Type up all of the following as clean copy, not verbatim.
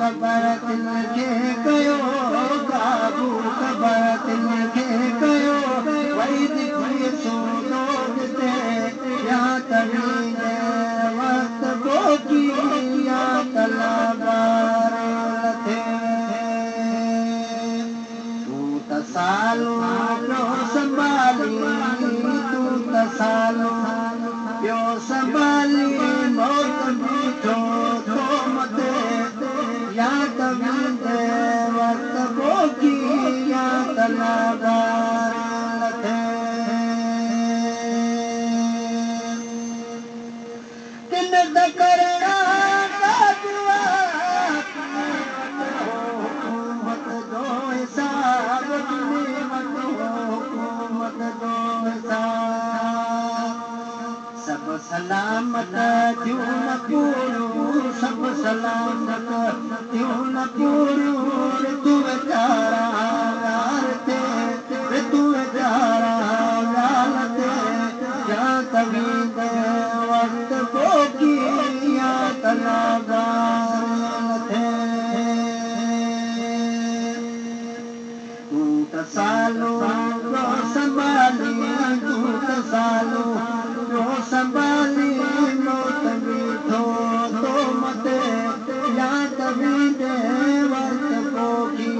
ख़बर तिनखे कयो काबू ख़बर तिनखे कयो वरी दिखी सोनो ते या तवीने वक्त पोकी या तलाबार थे तू तसालो नो संभाली तू तसालो यो संभाली मौत बीठो तो मते या तवीने वक्त पोकी या तलाबार थे किन करना का दुआ हुकूमत दो हिसाब हुकूमत दो हिसाब सब सलामत क्यों न पूरू सब सलामत क्यों न पूरू तू बेचारा यार ते तू बेचारा यार ते या कभी दे वक्त पोकी या तलाबार थे तू तसालो रो संभाली तू तसालो रो संभाली मौत बीठो तो मते या कभी दे वक्त पोकी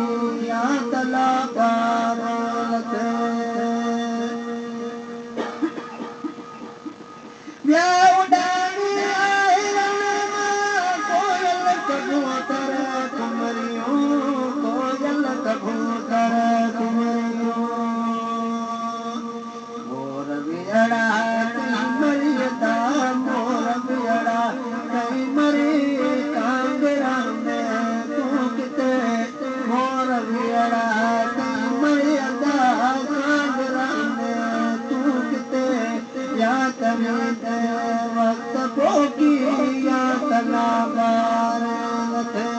या तलाबार थे उडानी आहिरन कोयल कबूतर कुमरियूं कोयल कबूतर कुमरियूं मोर बियड़ा कई मरियता मोर बियड़ा कई मरी कांगरा में तू किते मोर बियड़ा कई मरियता कांगरा में तू किते या कभी दे वक्त पोकी या तलाबार थे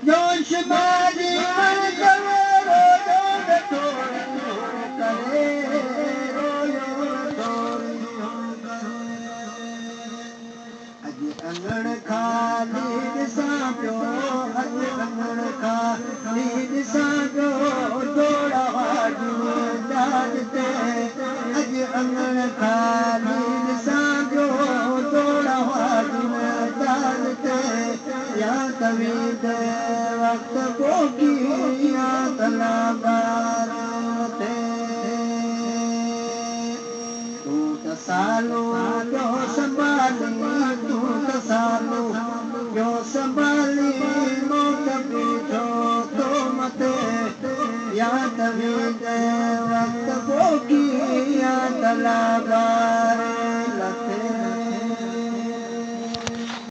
जोश बाजी मन करे रो करे रोयो अज अंगण खाली ॾिसां पियो अज अंगण खाली ॾिसां पियो दौड़ा वाजू दाद ते अज अंगण खाली ॾिसां पियो दौड़ा वाजू दाद ते या कभी दे वक्त पोकी